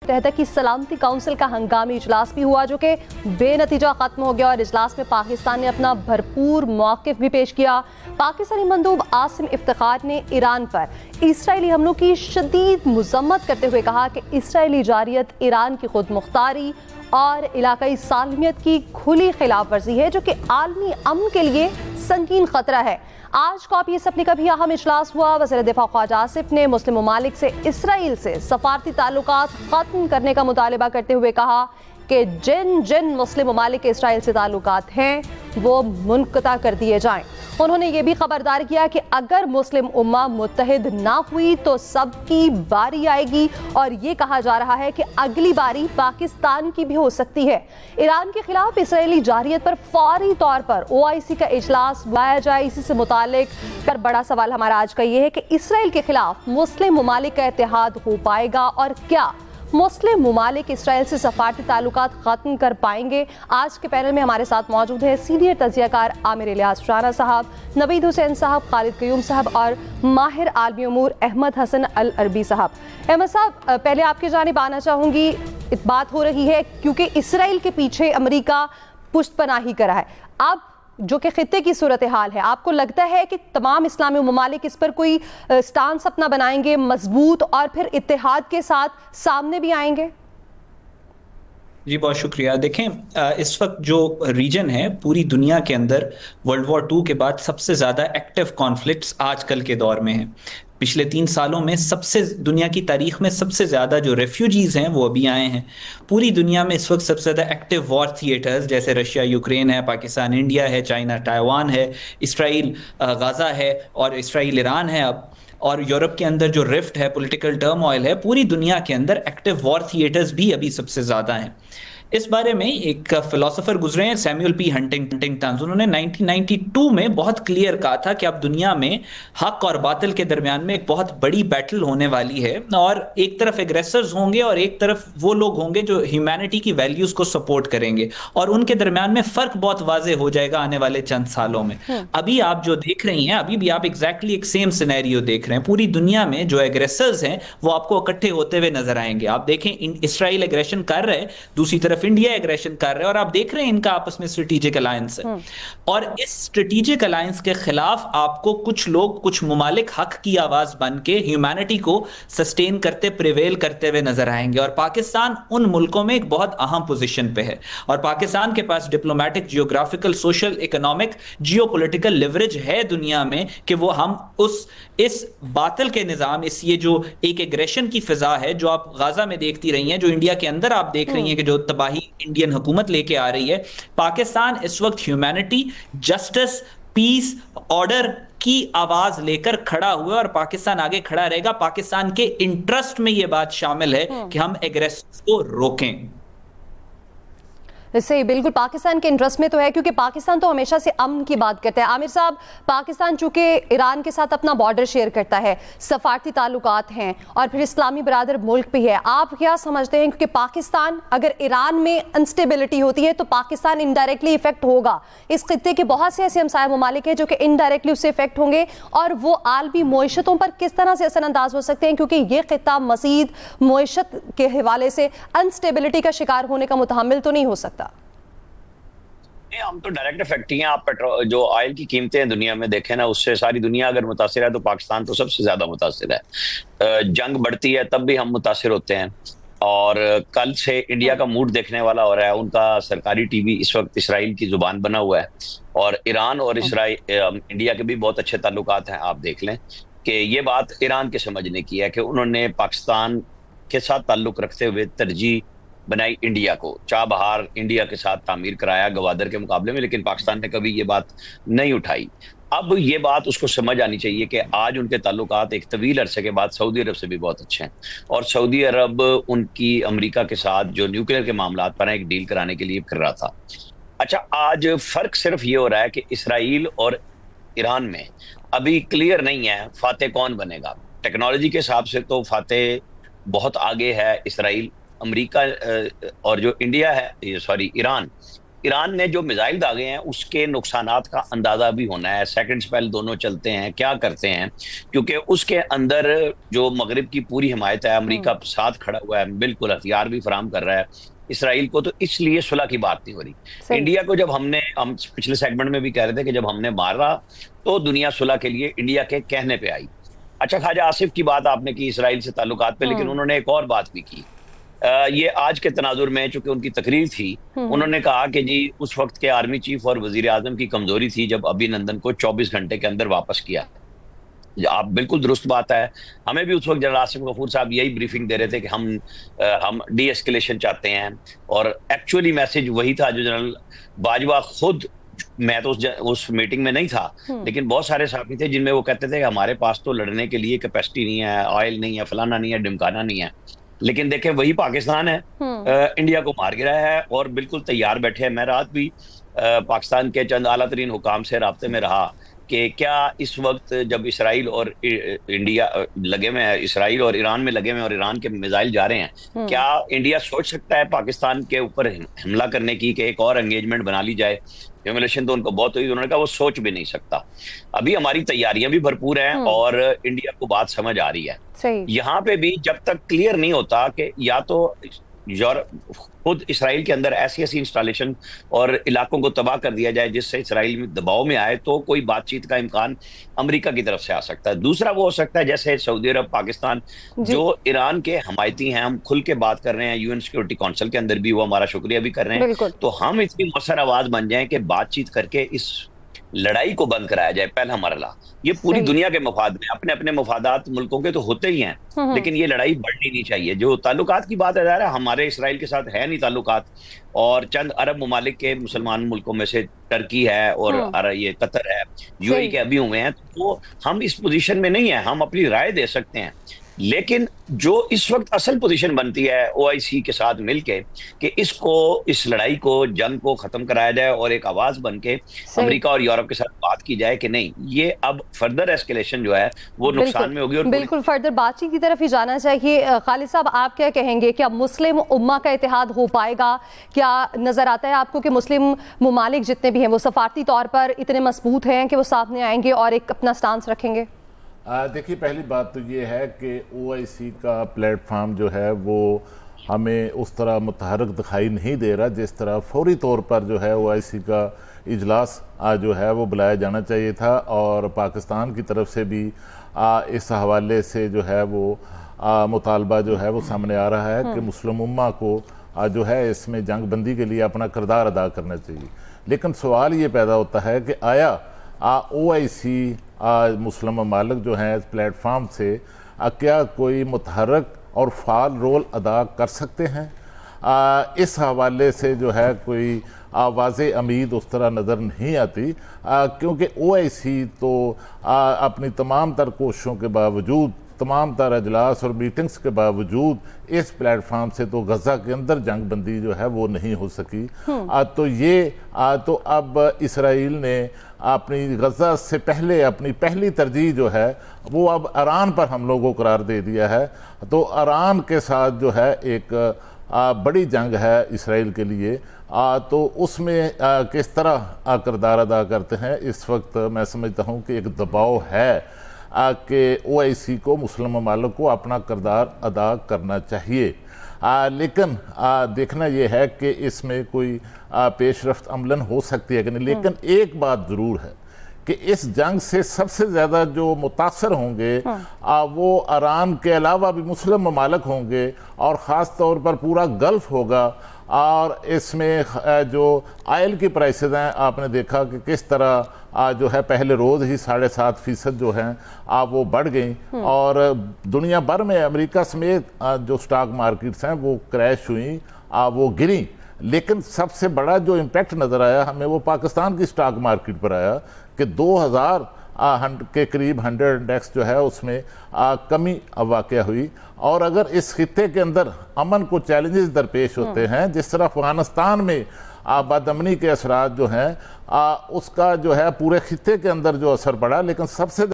तहत की सलामती काउंसिल का हंगामी इजलास भी हुआ, जो कि बेनतीजा खत्म हो गया और इजलास में पाकिस्तान ने अपना भरपूर मौक़िफ़ भी पेश किया। पाकिस्तानी मंदूब आसिम इफ्तिखार ने ईरान पर इसराइली हमलों की शदीद मज़म्मत करते हुए कहा कि इसराइली जारियत ईरान की खुद मुख्तारी और इलाकाई सालमियत की खुली खिलाफ वर्जी है, जो कि आलमी अमन के लिए संगीन खतरा है। आज COP27 का भी अहम इजलास हुआ। वज़ीर दिफा ख्वाजा आसिफ ने मुस्लिम ममालिक से इसराइल से सफारती ताल्लुकात ख़त्म करने का मुतालबा करते हुए कहा कि जिन जिन मुस्लिम ममालिक के इसराइल से ताल्लुकात हैं वो मुनक़ता कर दिए जाएं। उन्होंने ये भी खबरदार किया कि अगर मुस्लिम उम्मा मुत्तहिद ना हुई तो सबकी बारी आएगी, और ये कहा जा रहा है कि अगली बारी पाकिस्तान की भी हो सकती है। ईरान के खिलाफ इसराइली जारियत पर फौरी तौर पर OIC का इजलास बुलाया जाए, इसी से मुतालिक कर बड़ा सवाल हमारा आज का ये है कि इसराइल के खिलाफ मुस्लिम ममालिक का इत्तेहाद हो पाएगा और क्या मुस्लिम ममालिक इसराइल से सफारती ताल्लुकात ख़त्म कर पाएंगे। आज के पैनल में हमारे साथ मौजूद हैं सीनियर तजियाकार आमिर इलियास राना साहब, नवीद हुसैन साहब, खालिद क़यूम साहब और माहिर आलमी उमूर अहमद हसन अल अरबी साहब। अहमद साहब, पहले आपकी जानिब आना चाहूँगी। बात हो रही है क्योंकि इसराइल के पीछे अमेरिका पुष्टपनाही करा है, अब जो कि खित्ते की सूरत हाल है, आपको लगता है कि तमाम इस्लामी ममालिक इस पर कोई स्टांस अपना बनाएंगे मजबूत और फिर इत्तेहाद के साथ सामने भी आएंगे? जी बहुत शुक्रिया। देखें, इस वक्त जो रीजन है पूरी दुनिया के अंदर वर्ल्ड वॉर 2 के बाद सबसे ज़्यादा एक्टिव कॉन्फ्लिक्ट्स आजकल के दौर में हैं। पिछले 3 सालों में सबसे दुनिया की तारीख में सबसे ज़्यादा जो रेफ्यूजीज़ हैं वो अभी आए हैं। पूरी दुनिया में इस वक्त सबसे ज़्यादा एक्टिव वॉर थिएटर्स जैसे रशिया यूक्रेन है, पाकिस्तान इंडिया है, चाइना ताइवान है, इसराइल गाज़ा है और इसराइल ईरान है अब, और यूरोप के अंदर जो रिफ्ट है, पॉलिटिकल टर्मोइल है, पूरी दुनिया के अंदर एक्टिव वॉर थिएटर्स भी अभी सबसे ज़्यादा हैं। इस बारे में एक फिलोसोफर गुजरे हैं सैमुअल पी हंटिंगटन, उन्होंने 1992 में बहुत क्लियर कहा था कि अब दुनिया में हक और बातिल के दरमियान में एक बहुत बड़ी बैटल होने वाली है, और एक तरफ एग्रेसर्स होंगे और एक तरफ वो लोग होंगे जो ह्यूमैनिटी की वैल्यूज को सपोर्ट करेंगे, और उनके दरमियान में फर्क बहुत वाजे हो जाएगा आने वाले चंद सालों में। अभी आप जो देख रही हैं, अभी भी आप एग्जैक्टली एक सेम सिनेरियो देख रहे हैं। पूरी दुनिया में जो एग्रेसर्स हैं वो आपको इकट्ठे होते हुए नजर आएंगे। आप देखें, इसराइल एग्रेशन कर रहे हैं, दूसरी तरफ इंडिया एग्रेशन कर रहे हैं, और आप देख रहे हैं इनका आपस में स्ट्रेटेजिक अलायंस है। और इस स्ट्रेटेजिक अलायंस के खिलाफ आपको कुछ लोग, कुछ मुमालिक हक की आवाज बन के ह्यूमैनिटी को सस्टेन करते, प्रिवेल करते हुए नजर आएंगे। और पाकिस्तान उन मुल्कों में एक बहुत अहम पोजीशन पे है, और पाकिस्तान के पास diplomatic, geographical, social, economic, geopolitical leverage है दुनिया में कि वो हम इस बातिल के निजाम, इस ये जो एक एग्रेशन की फिजा है जो आप गाजा में देखती रही हैं, जो इंडिया के अंदर आप देख रही हैं कि जो तबाही इंडियन हुकूमत लेके आ रही है, पाकिस्तान इस वक्त ह्यूमैनिटी, जस्टिस, पीस, ऑर्डर की आवाज लेकर खड़ा हुआ है, और पाकिस्तान आगे खड़ा रहेगा। पाकिस्तान के इंटरेस्ट में यह बात शामिल है कि हम एग्रेसर्स को रोकें। सही, बिल्कुल पाकिस्तान के इंटरेस्ट में तो है, क्योंकि पाकिस्तान तो हमेशा से अमन की बात करता है। आमिर साहब, पाकिस्तान चूंकि ईरान के साथ अपना बॉर्डर शेयर करता है, सफारती ताल्लुकात हैं और फिर इस्लामी बरादर मुल्क भी है, आप क्या समझते हैं, क्योंकि पाकिस्तान अगर ईरान में अनस्टेबिलिटी होती है तो पाकिस्तान इनडायरेक्टली इफेक्ट होगा। इस खित्ते के बहुत से ऐसे हमसाया ममालिक हैं जो कि इनडायरेक्टली उससे इफेक्ट होंगे, और वो आलमी मईशतों पर किस तरह से असरअंदाज हो सकते हैं, क्योंकि ये खित्ता मजीद मईशत के हवाले से अनस्टेबिलिटी का शिकार होने का मुतहम्मिल तो नहीं हो सकता। हम तो डायरेक्ट इफेक्ट ही हैं। आप पेट्रोल, जो ऑयल की कीमतें दुनिया में देखें ना, उससे सारी दुनिया अगर मुतासिर है तो पाकिस्तान तो सबसे ज्यादा मुतासिर है। जंग बढ़ती है तब भी हम मुतासिर होते हैं, और कल से इंडिया का मूड देखने वाला हो रहा है। उनका सरकारी टीवी इस वक्त इसराइल की जुबान बना हुआ है, और ईरान और इसराइल, इंडिया के भी बहुत अच्छे ताल्लुकात हैं। आप देख लें कि ये बात ईरान के समझने की है कि उन्होंने पाकिस्तान के साथ ताल्लुक रखते हुए तरजीह बनाई इंडिया को, चाबहार इंडिया के साथ तामीर कराया गवादर के मुकाबले में, लेकिन पाकिस्तान ने कभी ये बात नहीं उठाई। अब ये बात उसको समझ आनी चाहिए कि आज उनके ताल्लुकात एक तवील अरसे के बाद सऊदी अरब से भी बहुत अच्छे हैं, और सऊदी अरब उनकी अमेरिका के साथ जो न्यूक्लियर के मामला पर एक डील कराने के लिए कर रहा था। अच्छा, आज फर्क सिर्फ ये हो रहा है कि इसराइल और ईरान में अभी क्लियर नहीं है फातेह कौन बनेगा। टेक्नोलॉजी के हिसाब से तो फातेह बहुत आगे है इसराइल, अमेरिका और जो इंडिया है, सॉरी ईरान, ईरान ने जो मिसाइल दागे हैं उसके नुकसानात का अंदाजा भी होना है, सेकंड स्पेल दोनों चलते हैं, क्या करते हैं, क्योंकि उसके अंदर जो मगरिब की पूरी हिमायत है, अमेरिका साथ खड़ा हुआ है, बिल्कुल हथियार भी फराहम कर रहा है इसराइल को, तो इसलिए सुलह की बात नहीं हो रही। इंडिया को जब हम पिछले सेगमेंट में भी कह रहे थे कि जब हमने मारा तो दुनिया सुलह के लिए इंडिया के कहने पे आई। अच्छा, ख्वाजा आसिफ की बात आपने की इसराइल से ताल्लुकात पे, लेकिन उन्होंने एक और बात भी की। ये आज के तनाजुर में चूंकि उनकी तकरीर थी, उन्होंने कहा कि जी उस वक्त के आर्मी चीफ और वजीर आजम की कमजोरी थी जब अभिनंदन को 24 घंटे के अंदर वापस किया। आप बिल्कुल दुरुस्त बात है, हमें भी उस वक्त जनरल आसिफ गफूर साहब यही ब्रीफिंग दे रहे थे कि हम डी एस्केलेशन चाहते हैं, और एक्चुअली मैसेज वही था जो जनरल बाजवा खुद, मैं तो उस मीटिंग में नहीं था, लेकिन बहुत सारे साथी थे जिनमें वो कहते थे कि हमारे पास तो लड़ने के लिए कैपेसिटी नहीं है, ऑयल नहीं है, फलाना नहीं है, ढिमकाना नहीं है। लेकिन देखें वही पाकिस्तान है, इंडिया को मार गिराया है और बिल्कुल तैयार बैठे हैं। मैं रात भी पाकिस्तान के चंद आला तरीन हुकाम से राब्ते में रहा कि क्या इस वक्त जब इसराइल और इंडिया लगे हुए हैं, इसराइल और ईरान में लगे हुए हैं और ईरान के मिसाइल जा रहे हैं, क्या इंडिया सोच सकता है पाकिस्तान के ऊपर हमला करने की, कि एक और एंगेजमेंट बना ली जाए? ह्यूमिलेशन तो उनको बहुत हुई, उन्होंने कहा वो सोच भी नहीं सकता। अभी हमारी तैयारियां भी भरपूर हैं और इंडिया को बात समझ आ रही है। यहाँ पे भी जब तक क्लियर नहीं होता कि या तो खुद इसराइल के अंदर ऐसी ऐसी इंस्टॉलेशन और इलाकों को तबाह कर दिया जाए जिससे इसराइल में दबाव में आए, तो कोई बातचीत का इम्कान अमेरिका की तरफ से आ सकता है। दूसरा वो हो सकता है जैसे सऊदी अरब, पाकिस्तान जो ईरान के हमायती हैं, हम खुल के बात कर रहे हैं, यूएन सिक्योरिटी काउंसिल के अंदर भी वो हमारा शुक्रिया भी कर रहे हैं, तो हम इतनी मौसर आवाज बन जाए कि बातचीत करके इस लड़ाई को बंद कराया जाए। पहला मरला ये पूरी दुनिया के मफाद में, अपने अपने मफादात मुल्कों के तो होते ही हैं, लेकिन ये लड़ाई बढ़नी नहीं चाहिए। जो ताल्लुकात की बात है, हमारे इसराइल के साथ है नहीं ताल्लुकात, और चंद अरब ममालिक के मुसलमान मुल्कों में से टर्की है और ये कतर है, यूएई के अभी हुए हैं, तो हम इस पोजीशन में नहीं है, हम अपनी राय दे सकते हैं। लेकिन जो इस वक्त असल पोजीशन बनती है ओआईसी के साथ मिलके कि इस लड़ाई को, जंग को खत्म कराया जाए और एक आवाज बन के अमेरिका और यूरोप के साथ बात की जाए कि नहीं, ये अब फर्दर एस्केलेशन जो है वो नुकसान में होगी और बिल्कुल फर्दर बातचीत की तरफ ही जाना चाहिए। खालिद साहब, आप क्या कहेंगे, क्या मुस्लिम उम्मा का इत्तेहाद हो पाएगा? क्या नजर आता है आपको कि मुस्लिम ममालिक जितने भी हैं वो सफारती तौर पर इतने मजबूत हैं कि वो सामने आएंगे और एक अपना स्टांस रखेंगे? देखिए, पहली बात तो ये है कि ओआईसी का प्लेटफॉर्म जो है वो हमें उस तरह मुतहरक दिखाई नहीं दे रहा जिस तरह फौरी तौर पर जो है ओआईसी का इजलास जो है वो बुलाया जाना चाहिए था। और पाकिस्तान की तरफ से भी इस हवाले से जो है वो मुतालबा जो है वो सामने आ रहा है कि मुस्लिम उम्मा को जो है इसमें जंग बंदी के लिए अपना किरदार अदा करना चाहिए। लेकिन सवाल ये पैदा होता है कि आया ओआईसी मुस्लिम ममालिक जो हैं इस प्लेटफॉर्म से क्या कोई मुतहरक और फाल रोल अदा कर सकते हैं? इस हवाले से जो है कोई वाज़े उम्मीद उस तरह नज़र नहीं आती, क्योंकि ओआईसी तो अपनी तमाम तर कोशिशों के बावजूद, तमाम तर अजलास और मीटिंग्स के बावजूद इस प्लेटफॉर्म से तो गज़ा के अंदर जंग बंदी जो है वो नहीं हो सकी। तो ये तो अब इसराइल ने अपनी गज़ा से पहले अपनी पहली तरजीह जो है वो अब ईरान पर हमलों को करार दे दिया है। तो ईरान के साथ जो है एक बड़ी जंग है इसराइल के लिए, तो उसमें किस तरह किरदार अदा करते हैं, इस वक्त मैं समझता हूँ कि एक दबाव है कि ओआईसी को, मुस्लिम ममालिक को अपना किरदार अदा करना चाहिए। लेकिन देखना यह है कि इसमें कोई पेशरफ्त अमलन हो सकती है कि नहीं। लेकिन एक बात ज़रूर है कि इस जंग से सबसे ज़्यादा जो मुतासर होंगे वो ईरान के अलावा भी मुस्लिम ममालिक होंगे और ख़ास तौर पर पूरा गल्फ़ होगा। और इसमें जो ऑयल की प्राइसेस हैं, आपने देखा कि किस तरह जो है पहले रोज़ ही 7.5% जो हैं वो बढ़ गई, और दुनिया भर में अमेरिका समेत जो स्टॉक मार्केट्स हैं वो क्रैश हुई, वो गिरी। लेकिन सबसे बड़ा जो इम्पैक्ट नज़र आया हमें वो पाकिस्तान की स्टॉक मार्केट पर आया कि 2000 के करीब 100 इंडेक्स जो है उसमें कमी वाक़या हुई। और अगर इस खित्ते के अंदर अमन को चैलेंजेस दरपेश होते हैं, जिस तरह अफगानिस्तान में बदअमनी के असरात जो हैं उसका जो है पूरे खित्ते के अंदर जो असर पड़ा, लेकिन सबसे